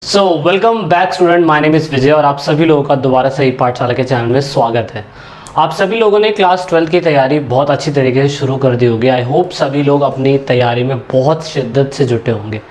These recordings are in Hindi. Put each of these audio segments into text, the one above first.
So welcome back student, my name is Vijay और आप सभी लोगों का दोबारा से ही पाठशाला के चैनल में स्वागत है। आप सभी लोगों ने क्लास 12 की तैयारी बहुत अच्छी तरीके से शुरू कर दी होगी। आई होप सभी लोग अपनी तैयारी में बहुत शिद्दत से जुटे होंगे।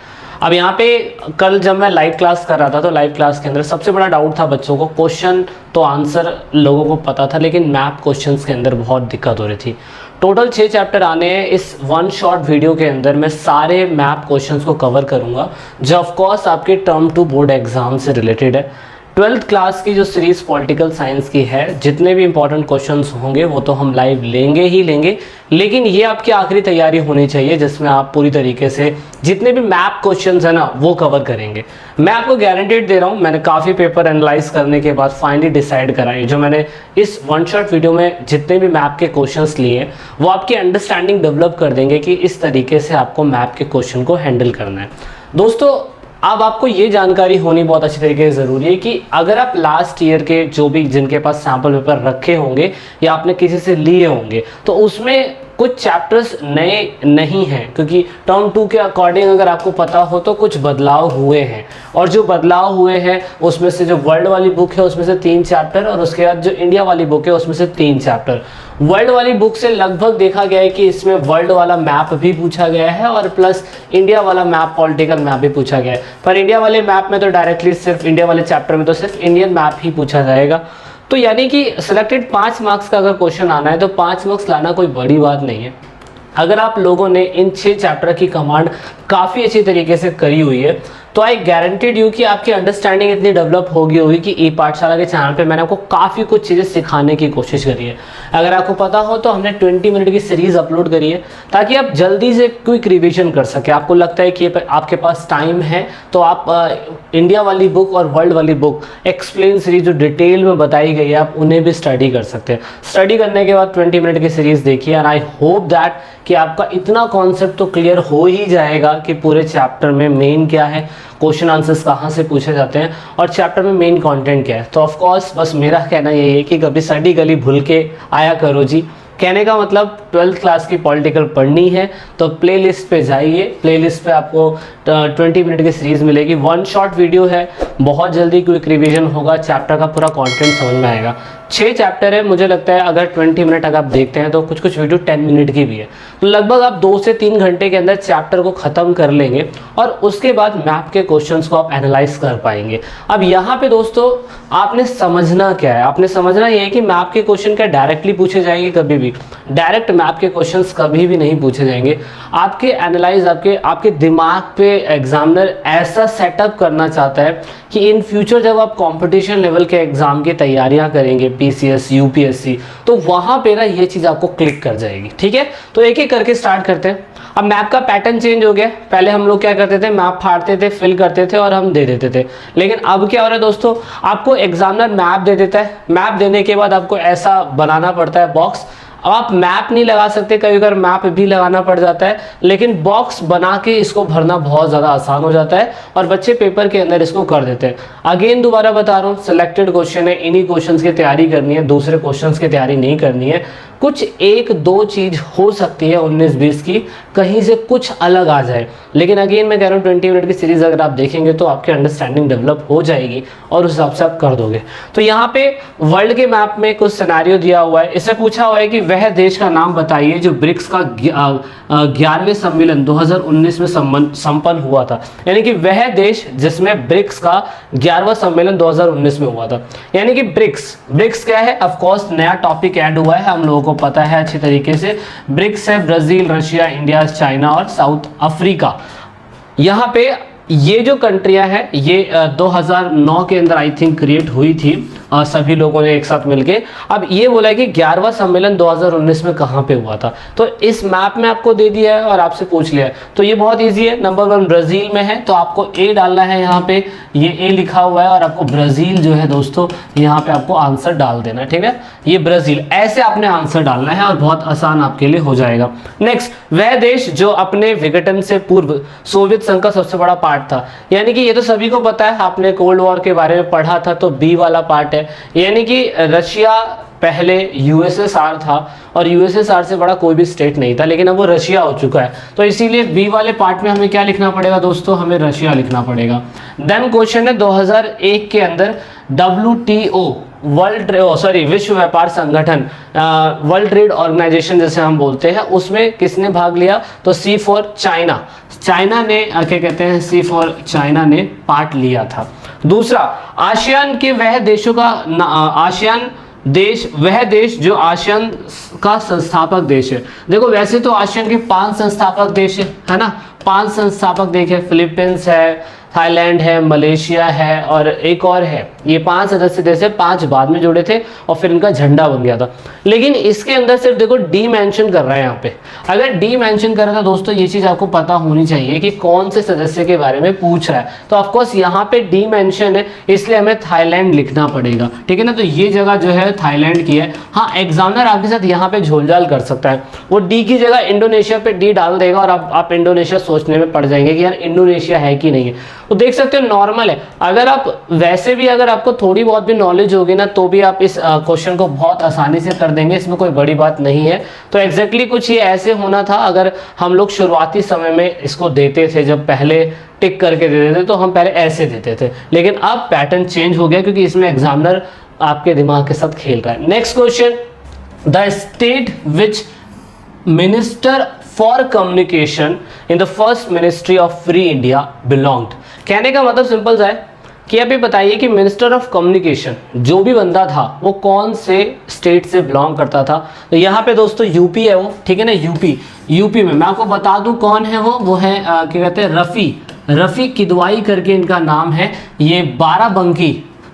अब यहाँ पे कल जब मैं लाइव क्लास कर रहा था तो लाइव क्लास के अंदर सबसे बड़ा डाउट था बच्चों को, क्वेश्चन तो आंसर लोगों को पता था लेकिन मैथ क्वेश्चंस के अंदर बहुत दिक्कत हो रही थी। टोटल 6 चैप्टर आने हैं। इस वन शॉर्ट वीडियो के अंदर मैं सारे मैथ क्वेश्चंस को कवर करूंगा जो ऑफकोर्स आपके टर्म 2 बोर्ड एग्जाम से रिलेटेड है। 12th क्लास की जो सीरीज़ पॉलिटिकल साइंस की है, जितने भी इंपॉर्टेंट क्वेश्चंस होंगे वो तो हम लाइव लेंगे ही लेंगे, लेकिन ये आपकी आखिरी तैयारी होनी चाहिए जिसमें आप पूरी तरीके से जितने भी मैथ क्वेश्चंस है ना वो कवर करेंगे। मैं आपको गारंटीड दे रहा हूँ, मैंने काफ़ी पेपर एनालाइज करने के बाद फाइनली डिसाइड करा है जो मैंने इस वन शॉट वीडियो में जितने भी मैथ के क्वेश्चंस लिए वो आपकी अंडरस्टैंडिंग डेवलप कर देंगे कि इस तरीके से आपको मैथ के क्वेश्चन को हैंडल करना है। दोस्तों अब आपको ये जानकारी होनी बहुत अच्छी तरीके से ज़रूरी है कि अगर आप लास्ट ईयर के जो भी जिनके पास सैम्पल पेपर रखे होंगे या आपने किसी से लिए होंगे तो उसमें कुछ चैप्टर्स नए नहीं हैं, क्योंकि टर्म 2 के अकॉर्डिंग अगर आपको पता हो तो कुछ बदलाव हुए हैं और जो बदलाव हुए हैं उसमें से जो वर्ल्ड वाली बुक है उसमें से 3 चैप्टर और उसके बाद जो इंडिया वाली बुक है उसमें से 3 चैप्टर। वर्ल्ड वाली बुक से लगभग देखा गया है कि इसमें वर्ल्ड वाला मैप भी पूछा गया है और प्लस इंडिया वाला मैप, पॉलिटिकल मैप भी पूछा गया है। पर इंडिया वाले मैप में तो डायरेक्टली सिर्फ इंडिया वाले चैप्टर में तो सिर्फ इंडियन मैप ही पूछा जाएगा। तो यानी कि सिलेक्टेड 5 मार्क्स का अगर क्वेश्चन आना है तो 5 मार्क्स लाना कोई बड़ी बात नहीं है। अगर आप लोगों ने इन 6 चैप्टर की कमांड काफ़ी अच्छी तरीके से करी हुई है तो आई गारंटीड यू कि आपकी अंडरस्टैंडिंग इतनी डेवलप होगी कि ई पाठशाला के चैनल पे मैंने आपको काफ़ी कुछ चीज़ें सिखाने की कोशिश करी है। अगर आपको पता हो तो हमने 20 मिनट की सीरीज़ अपलोड करी है ताकि आप जल्दी से क्विक रिवीजन कर सके। आपको लगता है कि आपके पास टाइम है तो आप इंडिया वाली बुक और वर्ल्ड वाली बुक एक्सप्लेन सीरीज जो डिटेल में बताई गई है आप उन्हें भी स्टडी कर सकते हैं। स्टडी करने के बाद 20 मिनट की सीरीज़ देखिए एंड आई होप दैट कि आपका इतना कॉन्सेप्ट तो क्लियर हो ही जाएगा कि पूरे चैप्टर में मेन क्या है, क्वेश्चन आंसर्स कहाँ से पूछे जाते हैं और चैप्टर में मेन कंटेंट क्या है। तो ऑफ कोर्स बस मेरा कहना यही है कि कभी स्टडी गली भूल के आया करो जी। कहने का मतलब 12th क्लास की पॉलिटिकल पढ़नी है तो प्लेलिस्ट पे जाइए। प्लेलिस्ट पे आपको 20 मिनट की सीरीज़ मिलेगी। वन शॉट वीडियो है, बहुत जल्दी क्विक रिवीजन होगा, चैप्टर का पूरा कंटेंट समझ में आएगा। 6 चैप्टर है, मुझे लगता है अगर 20 मिनट अगर आप देखते हैं तो कुछ कुछ वीडियो 10 मिनट की भी है, तो लगभग आप 2 से 3 घंटे के अंदर चैप्टर को ख़त्म कर लेंगे और उसके बाद मैथ के क्वेश्चंस को आप एनालाइज कर पाएंगे। अब यहाँ पे दोस्तों आपने समझना क्या है, आपने समझना ये है कि मैथ के क्वेश्चन क्या डायरेक्टली पूछे जाएंगे, कभी भी डायरेक्ट मैथ के क्वेश्चंस कभी भी नहीं पूछे जाएंगे। आपके एनालाइज आपके दिमाग पे एग्जामिनर ऐसा सेटअप करना चाहता है कि इन फ्यूचर जब आप कंपटीशन लेवल के एग्जाम की तैयारियां करेंगे, पीसीएस, यूपीएससी, तो वहां पे ना ये चीज़ आपको क्लिक कर जाएगी। ठीक है, तो एक एक करके स्टार्ट करते हैं। अब मैप का पैटर्न चेंज हो गया। पहले हम लोग क्या करते थे, मैप फाड़ते थे, फिल करते थे और हम दे देते थे, लेकिन अब क्या हो रहा है दोस्तों, आपको एग्जामिनर मैप दे देता है। मैप देने के बाद आपको ऐसा बनाना पड़ता है बॉक्स। अब आप मैप नहीं लगा सकते, कभी कभी मैप भी लगाना पड़ जाता है, लेकिन बॉक्स बना के इसको भरना बहुत ज़्यादा आसान हो जाता है और बच्चे पेपर के अंदर इसको कर देते हैं। अगेन दोबारा बता रहा हूँ, सिलेक्टेड क्वेश्चन है, इन्हीं क्वेश्चंस की तैयारी करनी है, दूसरे क्वेश्चंस की तैयारी नहीं करनी है। कुछ 1-2 चीज़ हो सकती है 19-20 की, कहीं से कुछ अलग आ जाए, लेकिन अगेन मैं कह रहा हूँ 20 मिनट की सीरीज़ अगर आप देखेंगे तो आपकी अंडरस्टैंडिंग डेवलप हो जाएगी और उस हिसाब से आप कर दोगे। तो यहाँ पे वर्ल्ड के मैप में कुछ सिनेरियो दिया हुआ है। इससे पूछा हुआ है कि वह देश का नाम बताइए जो ब्रिक्स का 11वें सम्मेलन 2019 में संपन्न हुआ था। यानी कि वह देश जिसमें ब्रिक्स का 11वां सम्मेलन 2019 में हुआ था। यानी कि ब्रिक्स क्या है, ऑफकोर्स नया टॉपिक ऐड हुआ है, हम लोगों को पता है अच्छी तरीके से। ब्रिक्स है ब्राजील, रशिया, इंडिया, चाइना और साउथ अफ्रीका। यहाँ पे ये जो कंट्रियां हैं ये 2009 के अंदर आई थिंक क्रिएट हुई थी सभी लोगों ने एक साथ मिलके। अब ये बोला है कि 11वां सम्मेलन 2019 में कहाँ पे हुआ था, तो इस मैप में आपको दे दिया है और आपसे पूछ लिया है। तो ये बहुत इजी है। नंबर 1 ब्राज़ील में है तो आपको ए डालना है, यहाँ पे ये ए लिखा हुआ है और आपको ब्राज़ील जो है दोस्तों यहाँ पे आपको आंसर डाल देना है। ठीक है, ये ब्राज़ील, ऐसे आपने आंसर डालना है और बहुत आसान आपके लिए हो जाएगा। नेक्स्ट, वह देश जो अपने विघटन से पूर्व सोवियत संघ का सबसे बड़ा पार्ट था। यानी कि ये तो सभी को पता है, आपने कोल्ड वॉर के बारे में पढ़ा था, तो बी वाला पार्ट है। यानी कि रशिया पहले यूएसएसआर था और यूएसएसआर से बड़ा कोई भी स्टेट नहीं था, लेकिन अब वो रशिया हो चुका है। तो इसीलिए बी वाले पार्ट में हमें क्या लिखना पड़ेगा दोस्तों, हमें रशिया लिखना पड़ेगा। देन क्वेश्चन है 2001 के अंदर WTO विश्व व्यापार संगठन, वर्ल्ड ट्रेड ऑर्गेनाइजेशन जैसे हम बोलते हैं, उसमें किसने भाग लिया, तो सी फॉर चाइना, चाइना ने क्या कहते हैं, सी फॉर चाइना ने पार्ट लिया था। दूसरा, आसियान के वह देशों का आसियान देश वह देश जो आसियान का संस्थापक देश है। देखो वैसे तो आसियान के 5 संस्थापक देश है ना, 5 संस्थापक देश है, फिलीपींस है, थाईलैंड है, मलेशिया है और एक और है। ये 5 सदस्य देश है, 5 बाद में जुड़े थे और फिर इनका झंडा बन गया था। लेकिन इसके अंदर सिर्फ देखो डी मेंशन कर रहा है यहाँ पे। अगर डी मेंशन कर रहा था दोस्तों, ये चीज आपको पता होनी चाहिए कि कौन से सदस्य के बारे में पूछ रहा है। तो ऑफकोर्स यहाँ पे डी मेंशन है, इसलिए हमें थाईलैंड लिखना पड़ेगा, ठीक है ना। तो ये जगह जो है थाईलैंड की है। हाँ, एग्जामिनर आपके साथ यहाँ पे झोलझाल कर सकता है, वो डी की जगह इंडोनेशिया पे डी डाल देगा और आप इंडोनेशिया सोचने में पड़ जाएंगे कि यार इंडोनेशिया है कि नहीं है। तो देख सकते हो नॉर्मल है। अगर आप वैसे भी अगर आपको थोड़ी बहुत भी नॉलेज होगी ना, तो भी आप इस क्वेश्चन को बहुत आसानी से कर देंगे, इसमें कोई बड़ी बात नहीं है। तो एग्जैक्टली कुछ ये ऐसे होना था, अगर हम लोग शुरुआती समय में इसको देते थे, जब पहले टिक करके देते थे तो हम पहले ऐसे देते थे, लेकिन अब पैटर्न चेंज हो गया क्योंकि इसमें एग्जामिनर आपके दिमाग के साथ खेल रहा है। Next question, the state which minister for communication in the first ministry of free India belonged. कहने का मतलब सिंपल सा है कि आप ये बताइए कि मिनिस्टर ऑफ कम्युनिकेशन जो भी बंदा था वो कौन से स्टेट से बिलोंग करता था। तो यहाँ पे दोस्तों यूपी है वो, ठीक है ना, यूपी में मैं आपको बता दूं कौन है वो है क्या कहते हैं, रफ़ी किदवाई करके इनका नाम है। ये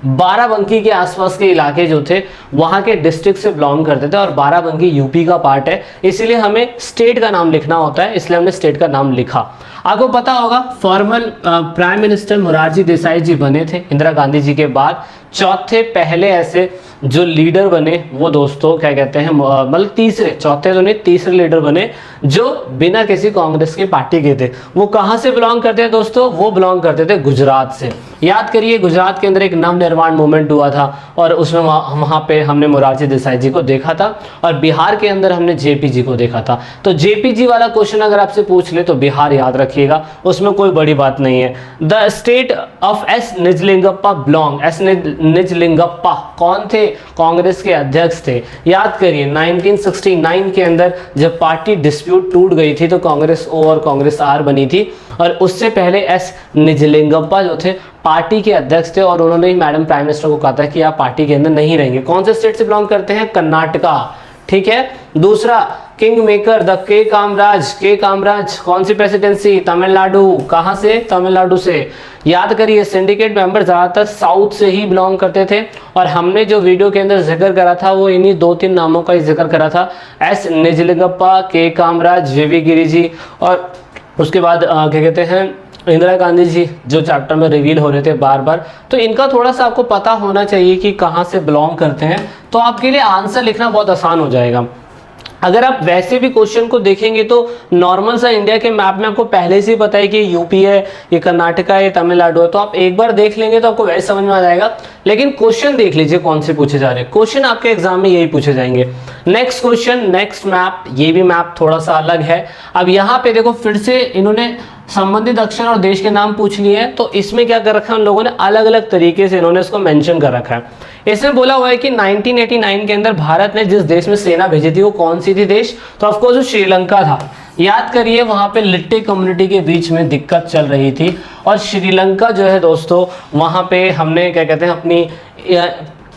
बाराबंकी के आसपास के इलाके जो थे वहाँ के डिस्ट्रिक्ट से बिलोंग करते थे और बाराबंकी यूपी का पार्ट है, इसीलिए हमें स्टेट का नाम लिखना होता है, इसलिए हमने स्टेट का नाम लिखा। आपको पता होगा formal prime minister Morarji Desai ji बने थे इंदिरा गांधी जी के बाद। चौथे पहले ऐसे जो लीडर बने वो दोस्तों क्या कहते हैं, मतलब चौथे तो नहीं, तीसरे लीडर बने जो बिना किसी कांग्रेस की पार्टी के थे। वो कहाँ से बिलोंग करते हैं दोस्तों, वो बिलोंग करते थे गुजरात से। याद करिए, गुजरात के अंदर एक नवनिर्माण मूवमेंट हुआ था और उसमें वहाँ पे हमने मोरारजी देसाई जी को देखा था और बिहार के अंदर हमने जेपी जी को देखा था। तो जेपी जी वाला क्वेश्चन अगर आपसे पूछ ले तो बिहार याद रखिएगा, उसमें कोई बड़ी बात नहीं है। The state of S Nijalingappa belong, S Nijalingappa कौन थे, कांग्रेस के अध्यक्ष थे। याद करिए 1969 के अंदर जब पार्टी डिस्प्यूट टूट गई थी तो कांग्रेस ओ और कांग्रेस आर बनी थी और उससे पहले एस निजलिंगप्पा जो थे पार्टी के अध्यक्ष थे और उन्होंने ही मैडम प्राइम मिनिस्टर को कहा था कि आप पार्टी के अंदर नहीं रहेंगे। कौन से स्टेट से बिलोंग करते हैं, कर्नाटका, ठीक है। दूसरा, किंग मेकर द के कामराज कौन सी प्रेसिडेंसी, तमिलनाडु, कहां से, तमिलनाडु से। याद करिए सिंडिकेट मेंबर ज्यादातर साउथ से ही बिलोंग करते थे और हमने जो वीडियो के अंदर जिक्र करा था वो इन्हीं 2-3 नामों का ही जिक्र करा था, एस निजलिंगप्पा, के कामराज, वीवी गिरी जी और उसके बाद क्या कहते हैं इंदिरा गांधी जी, जो चैप्टर में रिवील हो रहे थे बार बार। तो इनका थोड़ा सा आपको पता होना चाहिए कि कहाँ से बिलोंग करते हैं, तो आपके लिए आंसर लिखना बहुत आसान हो जाएगा। अगर आप वैसे भी क्वेश्चन को देखेंगे तो नॉर्मल सा इंडिया के मैप में आपको पहले से ही पता है कि यूपी है, ये कर्नाटका है, तमिलनाडु है, तो आप एक बार देख लेंगे तो आपको वैसे समझ में आ जाएगा। लेकिन क्वेश्चन देख लीजिए कौन से पूछे जा रहे हैं, क्वेश्चन आपके एग्जाम में यही पूछे जाएंगे। नेक्स्ट क्वेश्चन, नेक्स्ट मैप, ये भी मैप थोड़ा सा अलग है। अब यहाँ पे देखो फिर से इन्होंने संबंधित अक्षर और देश के नाम पूछ लिए हैं, तो इसमें क्या कर रखा है उन लोगों ने, अलग अलग तरीके से इन्होंने इसको मेंशन कर रखा है। इसमें बोला हुआ है कि 1989 के अंदर भारत ने जिस देश में सेना भेजी थी वो कौन सी थी देश, तो ऑफकोर्स वो श्रीलंका था। याद करिए वहां पे लिट्टे कम्युनिटी के बीच में दिक्कत चल रही थी और श्रीलंका जो है दोस्तों वहां पे हमने क्या कहते हैं अपनी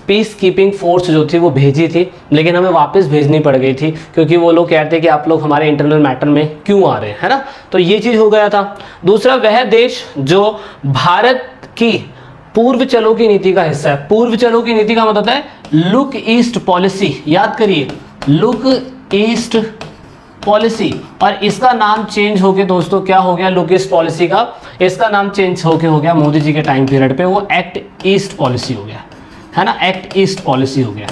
पीस कीपिंग फोर्स जो थी वो भेजी थी, लेकिन हमें वापस भेजनी पड़ गई थी क्योंकि वो लोग कहते हैं कि आप लोग हमारे इंटरनल मैटर में क्यों आ रहे हैं, है ना। तो ये चीज़ हो गया था। दूसरा, वह देश जो भारत की पूर्व चलो की नीति का हिस्सा है। पूर्व चलो की नीति का मतलब है लुक ईस्ट पॉलिसी। याद करिए लुक ईस्ट पॉलिसी, और इसका नाम चेंज होके दोस्तों क्या हो गया, लुक ईस्ट पॉलिसी का इसका नाम चेंज होके हो गया मोदी जी के टाइम पीरियड पे, वो एक्ट ईस्ट पॉलिसी हो गया, है ना, एक्ट ईस्ट पॉलिसी हो गया।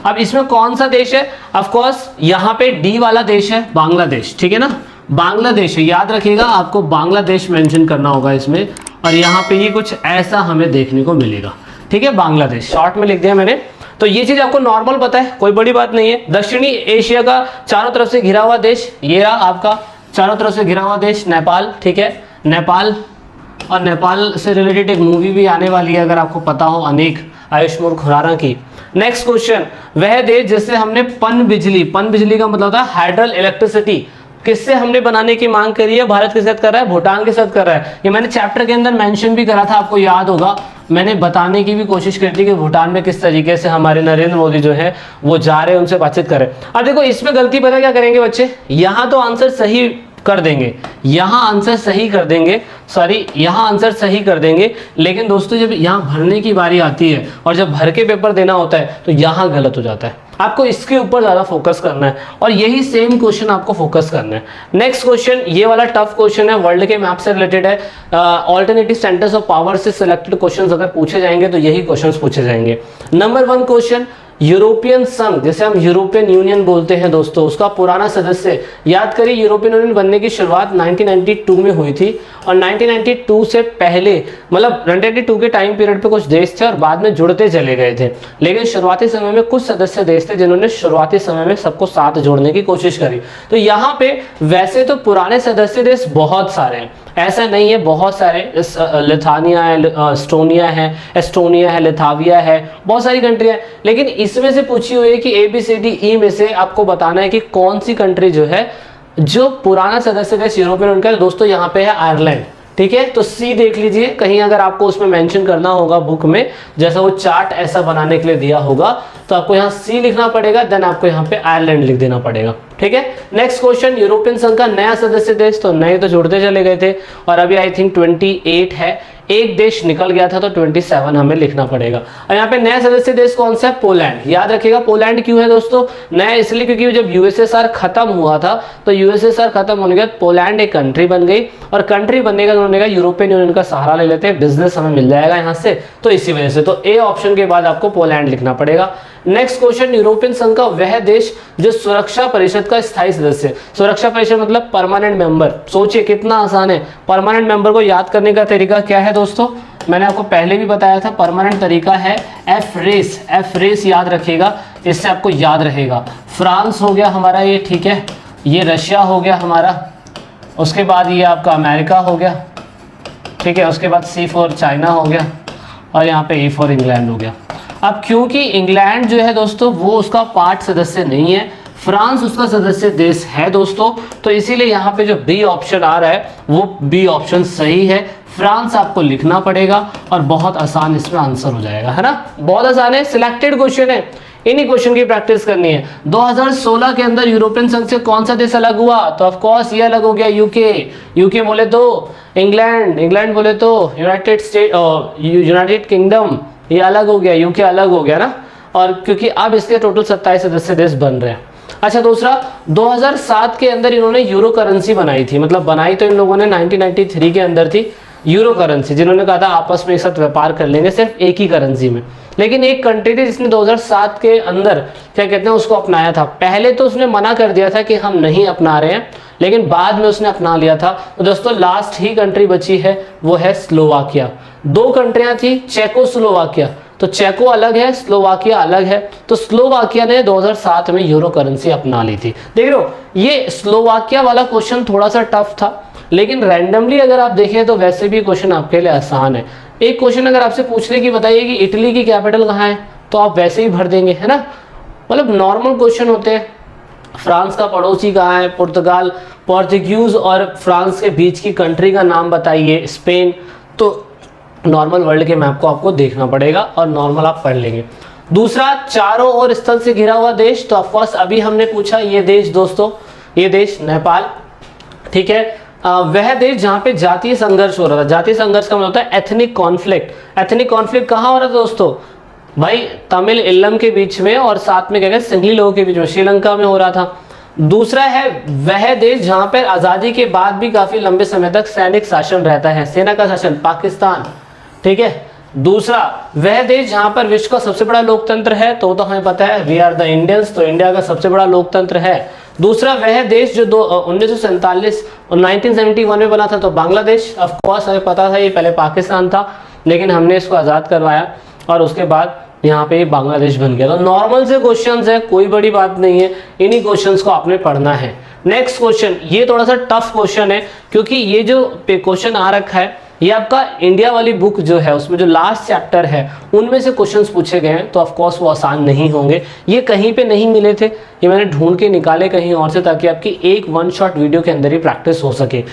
अब इसमें कौन सा देश है, ऑफ कोर्स यहाँ पे डी वाला देश है बांग्लादेश, ठीक है ना, बांग्लादेश है। याद रखिएगा आपको बांग्लादेश मेंशन करना होगा इसमें, और यहाँ पे ये कुछ ऐसा हमें देखने को मिलेगा, ठीक है, बांग्लादेश शॉर्ट में लिख दिया मैंने। तो ये चीज आपको नॉर्मल पता है, कोई बड़ी बात नहीं है। दक्षिणी एशिया का चारों तरफ से घिरा हुआ देश, ये रहा आपका चारों तरफ से घिरा हुआ देश नेपाल, ठीक है, नेपाल। और नेपाल से रिलेटेड एक मूवी भी आने वाली है, अगर आपको पता हो, अनेक, आयुष्मान खुराना की। नेक्स्ट क्वेश्चन, वह देश जिससे हमने पनबिजली का मतलब होता है हाइड्रल इलेक्ट्रिसिटी, किससे हमने बनाने की मांग करी है? भारत के साथ कर रहा है, भूटान के साथ कर रहा है। ये मैंने चैप्टर के अंदर मेंशन भी करा था, आपको याद होगा, मैंने बताने की भी कोशिश करी थी कि भूटान में किस तरीके से हमारे नरेंद्र मोदी जो है वो जा रहे हैं, उनसे बातचीत कर रहे हैं। अब देखो इसमें गलती पता क्या करेंगे बच्चे, यहाँ तो आंसर सही कर देंगे, यहाँ आंसर सही कर देंगे, सॉरी यहाँ आंसर सही कर देंगे, लेकिन दोस्तों जब यहाँ भरने की बारी आती है और जब भर के पेपर देना होता है तो यहाँ गलत हो जाता है। आपको इसके ऊपर ज़्यादा फोकस करना है और यही सेम क्वेश्चन आपको फोकस करना है। नेक्स्ट क्वेश्चन, ये वाला टफ क्वेश्चन है, वर्ल्ड के मैप से रिलेटेड है। ऑल्टरनेटिव सेंटर्स ऑफ पावर से सिलेक्टेड क्वेश्चंस अगर पूछे जाएंगे तो यही क्वेश्चंस पूछे जाएंगे। नंबर 1 क्वेश्चन, यूरोपियन संघ, जैसे हम यूरोपियन यूनियन बोलते हैं दोस्तों, उसका पुराना सदस्य याद करिए। यूरोपियन यूनियन बनने की शुरुआत 1992 में हुई थी और 1992 से पहले, मतलब 1992 के टाइम पीरियड पे कुछ देश थे और बाद में जुड़ते चले गए थे, लेकिन शुरुआती समय में कुछ सदस्य देश थे जिन्होंने शुरुआती समय में सबको साथ जोड़ने की कोशिश करी। तो यहाँ पे वैसे तो पुराने सदस्य देश बहुत सारे हैं, ऐसा नहीं है, बहुत सारे, लिथानिया है, एस्टोनिया है, लिथाविया है, बहुत सारी कंट्री है, लेकिन इसमें से पूछी हुई है कि ABCDE में से आपको बताना है कि कौन सी कंट्री जो है जो पुराना सदस्य देश यूरोपियन यूनियन का। दोस्तों यहाँ पे है आयरलैंड, ठीक है, तो सी देख लीजिए कहीं, अगर आपको उसमें मेंशन करना होगा बुक में, जैसा वो चार्ट ऐसा बनाने के लिए दिया होगा तो आपको यहाँ सी लिखना पड़ेगा, देन आपको यहाँ पे आयरलैंड लिख देना पड़ेगा, ठीक है। नेक्स्ट क्वेश्चन, यूरोपियन संघ का नया सदस्य देश, तो नए तो जुड़ते चले गए थे और अभी आई थिंक 28 है, एक देश निकल गया था तो 27 हमें लिखना पड़ेगा। और यहाँ पे नया सदस्य देश कौन सा है? पोलैंड। याद रखिएगा पोलैंड क्यों है दोस्तों नया, इसलिए क्योंकि जब USSR खत्म हुआ था तो USSR खत्म होने के बाद पोलैंड एक कंट्री बन गई और कंट्री बनने का उन्होंने कहा यूरोपियन यूनियन का सहारा ले लेते हैं, बिजनेस हमें मिल जाएगा यहाँ से, तो इसी वजह से, तो ए ऑप्शन के बाद आपको पोलैंड लिखना पड़ेगा। नेक्स्ट क्वेश्चन, यूरोपियन संघ का वह देश जो सुरक्षा परिषद का स्थायी सदस्य, सुरक्षा परिषद मतलब परमानेंट मेंबर। सोचिए कितना आसान है, परमानेंट मेंबर को याद करने का तरीका क्या है दोस्तों, मैंने आपको पहले भी बताया था, परमानेंट तरीका है एफ रेस याद रखिएगा, इससे आपको याद रहेगा। फ्रांस हो गया हमारा ये, ठीक है, ये रशिया हो गया हमारा, उसके बाद ये आपका अमेरिका हो गया, ठीक है, उसके बाद C फॉर चाइना हो गया और यहाँ पे E फॉर इंग्लैंड हो गया। अब क्योंकि इंग्लैंड जो है दोस्तों वो उसका पार्ट सदस्य नहीं है, फ्रांस उसका सदस्य देश है दोस्तों, तो इसीलिए यहाँ पे जो बी ऑप्शन आ रहा है वो बी ऑप्शन सही है, फ्रांस आपको लिखना पड़ेगा और बहुत आसान इसमें आंसर हो जाएगा, है ना, बहुत आसान है, सिलेक्टेड क्वेश्चन है, इन्हीं क्वेश्चन की प्रैक्टिस करनी है। 2016 के अंदर यूरोपियन संघ से कौन सा देश अलग हुआ, तो ऑफ कोर्स ये अलग हो गया यूके बोले तो इंग्लैंड बोले तो यूनाइटेड किंगडम, ये अलग हो गया, यूके अलग हो गया ना, और क्योंकि अब इसके टोटल 27 सदस्य देश बन रहे हैं। अच्छा दूसरा, 2007 के अंदर इन्होंने यूरो करेंसी बनाई थी, मतलब बनाई तो इन लोगों ने 1993 के अंदर थी यूरो करेंसी, जिन्होंने कहा था आपस में एक साथ व्यापार कर लेंगे सिर्फ एक ही करेंसी में, लेकिन एक कंट्री थी जिसने 2007 के अंदर क्या कहते हैं उसको अपनाया था। पहले तो उसने मना कर दिया था कि हम नहीं अपना रहे हैं, लेकिन बाद में उसने अपना लिया था। तो दोस्तों लास्ट ही कंट्री बची है वो है स्लोवाकिया। 2 कंट्रियां थी, चेकोस्लोवाकिया, तो चेको अलग है, स्लोवाकिया अलग है, तो स्लोवाकिया ने 2007 में यूरो करेंसी अपना ली थी। देख रहे हो, ये स्लोवाकिया वाला क्वेश्चन थोड़ा सा टफ था, लेकिन रैंडमली अगर आप देखें तो वैसे भी क्वेश्चन आपके लिए आसान है। एक क्वेश्चन अगर आपसे पूछने की बताइए कि इटली की कैपिटल कहाँ है, तो आप वैसे ही भर देंगे, है ना, मतलब नॉर्मल क्वेश्चन होते हैं। फ्रांस का पड़ोसी कहाँ है, पुर्तगाल, पोर्तुगीज और फ्रांस के बीच की कंट्री का नाम बताइए, स्पेन, तो नॉर्मल वर्ल्ड के मैप को आपको देखना पड़ेगा और नॉर्मल आप पढ़ लेंगे। दूसरा, चारों ओर स्थल से घिरा हुआ देश, तो ऑफकोर्स अभी हमने पूछा ये देश दोस्तों, ये देश नेपाल, ठीक है, वह देश जहाँ पे जातीय संघर्ष हो रहा था। जातीय संघर्ष का मतलब होता है एथनिक कॉन्फ्लिक्ट। एथनिक कॉन्फ्लिक्ट कहाँ हो रहा था दोस्तों, भाई तमिल इल्लम के बीच में और साथ में क्या कहते हैं सिंहली लोगों के बीच में, श्रीलंका में हो रहा था। दूसरा है वह देश जहाँ पर आज़ादी के बाद भी काफी लंबे समय तक सैनिक शासन रहता है, सेना का शासन, पाकिस्तान, ठीक है। दूसरा, वह देश जहां पर विश्व का सबसे बड़ा लोकतंत्र है, तो हमें पता है वी आर द इंडियंस, तो इंडिया का सबसे बड़ा लोकतंत्र है। दूसरा, वह देश जो 1947 और 1971 में बना था, तो बांग्लादेश, ऑफ कोर्स हमें पता था ये पहले पाकिस्तान था, लेकिन हमने इसको आज़ाद करवाया और उसके बाद यहाँ पे बांग्लादेश बन गया। तो नॉर्मल से क्वेश्चंस है, कोई बड़ी बात नहीं है, इन्हीं क्वेश्चंस को आपने पढ़ना है। नेक्स्ट क्वेश्चन, ये थोड़ा सा टफ क्वेश्चन है क्योंकि ये जो क्वेश्चन आ रखा है ये आपका इंडिया वाली बुक जो है उसमें जो लास्ट चैप्टर है उनमें से क्वेश्चंस पूछे गए हैं, तो ऑफ कोर्स वो आसान नहीं होंगे। ये कहीं पे नहीं मिले थे, ये मैंने ढूंढ के निकाले कहीं और से, ताकि आपकी एक वन शॉट वीडियो के अंदर ही प्रैक्टिस हो सके।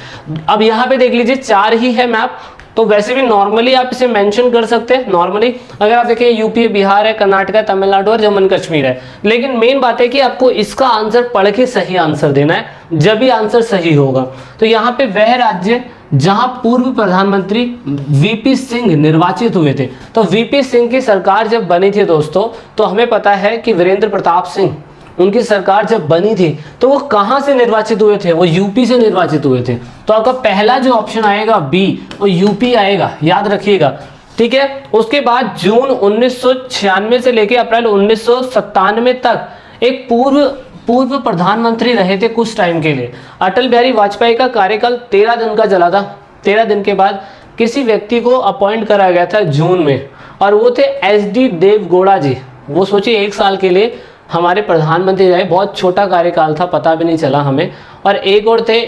अब यहाँ पे देख लीजिए 4 ही है मैप, तो वैसे भी नॉर्मली आप इसे मेंशन कर सकते हैं। नॉर्मली अगर आप देखें यूपी, बिहार है, कर्नाटक, तमिलनाडु और जम्मू कश्मीर है, लेकिन मेन बात है कि आपको इसका आंसर पढ़ के सही आंसर देना है, जब भी आंसर सही होगा। तो यहाँ पे वह राज्य जहां पूर्व प्रधानमंत्री वीपी सिंह निर्वाचित हुए थे, तो वीपी सिंह की सरकार जब बनी थी दोस्तों, तो हमें पता है कि वीरेंद्र प्रताप सिंह उनकी सरकार जब बनी थी तो वो कहां से निर्वाचित हुए थे, वो यूपी से निर्वाचित हुए थे। तो आपका पहला जो ऑप्शन आएगा बी, वो यूपी आएगा, याद रखिएगा, ठीक है। उसके बाद जून 1996 से लेकर अप्रैल 1997 तक एक पूर्व प्रधानमंत्री रहे थे कुछ टाइम के लिए। अटल बिहारी वाजपेयी का कार्यकाल 13 दिन का चला था। 13 दिन के बाद किसी व्यक्ति को अपॉइंट करा गया था जून में, और वो थे SD देवगौड़ा जी। वो सोचिए 1 साल के लिए हमारे प्रधानमंत्री रहे, बहुत छोटा कार्यकाल था, पता भी नहीं चला हमें। और एक और थे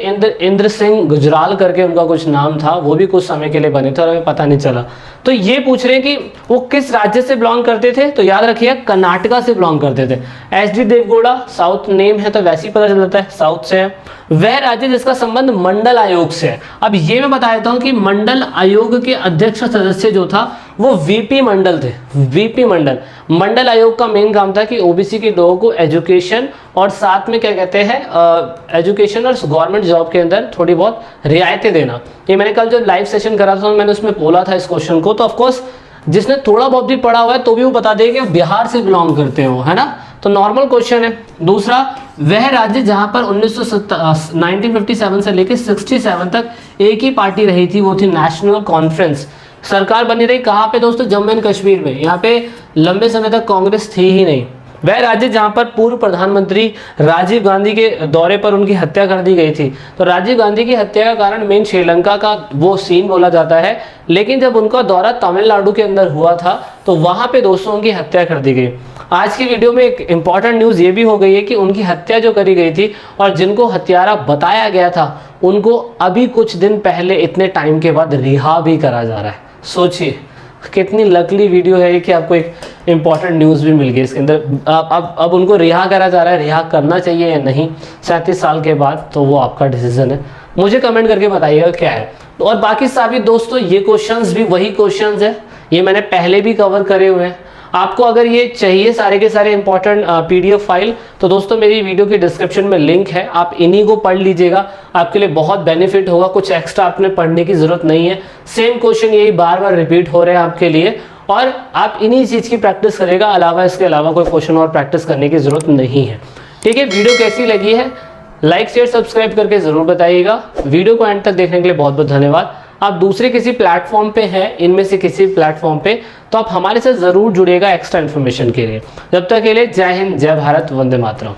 इंद्र सिंह गुजराल करके उनका कुछ नाम था, वो भी कुछ समय के लिए बने थे और हमें पता नहीं चला। तो ये पूछ रहे हैं कि वो किस राज्य से बिलोंग करते थे, तो याद रखिए कर्नाटका से बिलोंग करते थे। SD देवगौड़ा साउथ नेम है तो वैसे ही पता चल जाता है साउथ से है। वह राज्य जिसका संबंध मंडल आयोग से है। अब ये मैं बता देता हूँ कि मंडल आयोग के अध्यक्ष सदस्य जो था वो VP मंडल थे। VP मंडल आयोग का मेन काम था कि OBC के लोगों को एजुकेशन और साथ में क्या कहते हैं एजुकेशन और गवर्नमेंट जॉब के अंदर थोड़ी बहुत रियायतें देना। ये मैंने कल जो लाइव सेशन करा था मैंने उसमें बोला था इस क्वेश्चन को, तो ऑफकोर्स जिसने थोड़ा बहुत भी पढ़ा हुआ है तो भी वो बता देगा कि बिहार से बिलोंग करते हो, है ना। तो नॉर्मल क्वेश्चन है। दूसरा, वह राज्य जहां पर 1957 से लेकर 67 तक एक ही पार्टी रही थी, वो थी नेशनल कॉन्फ्रेंस। सरकार बनी रही कहाँ पे दोस्तों, जम्मू एंड कश्मीर में। यहाँ पे लंबे समय तक कांग्रेस थी ही नहीं। वह राज्य जहां पर पूर्व प्रधानमंत्री राजीव गांधी के दौरे पर उनकी हत्या कर दी गई थी। तो राजीव गांधी की हत्या का कारण मेन श्रीलंका का वो सीन बोला जाता है, लेकिन जब उनका दौरा तमिलनाडु के अंदर हुआ था तो वहां पे दोस्तों उनकी हत्या कर दी गई। आज की वीडियो में एक इंपॉर्टेंट न्यूज़ ये भी हो गई है कि उनकी हत्या जो करी गई थी और जिनको हत्यारा बताया गया था उनको अभी कुछ दिन पहले इतने टाइम के बाद रिहा भी करा जा रहा है। सोचिए कितनी लकली वीडियो है कि आपको एक इंपॉर्टेंट न्यूज़ भी मिल गई इसके अंदर। अब उनको रिहा करा जा रहा है, रिहा करना चाहिए या नहीं 37 साल के बाद, तो वो आपका डिसीजन है। मुझे कमेंट करके बताइएगा क्या है। और बाकी सभी दोस्तों ये क्वेश्चंस भी वही क्वेश्चंस है, ये मैंने पहले भी कवर करे हुए हैं। आपको अगर ये चाहिए सारे के सारे इंपॉर्टेंट PDF फाइल, तो दोस्तों मेरी वीडियो के डिस्क्रिप्शन में लिंक है, आप इन्हीं को पढ़ लीजिएगा, आपके लिए बहुत बेनिफिट होगा। कुछ एक्स्ट्रा आपने पढ़ने की जरूरत नहीं है, सेम क्वेश्चन यही बार बार रिपीट हो रहे हैं आपके लिए, और आप इन्हीं चीज़ की प्रैक्टिस करेगा। अलावा इसके अलावा कोई क्वेश्चन और प्रैक्टिस करने की जरूरत नहीं है। ठीक है, वीडियो कैसी लगी है लाइक शेयर सब्सक्राइब करके जरूर बताइएगा। वीडियो को एंड तक देखने के लिए बहुत बहुत धन्यवाद। आप दूसरे किसी प्लेटफॉर्म पे हैं, इनमें से किसी प्लेटफॉर्म पे, तो आप हमारे साथ जरूर जुड़िएगा एक्स्ट्रा इन्फॉर्मेशन के लिए। जब तक के लिए जय हिंद, जय भारत, वंदे मातरम।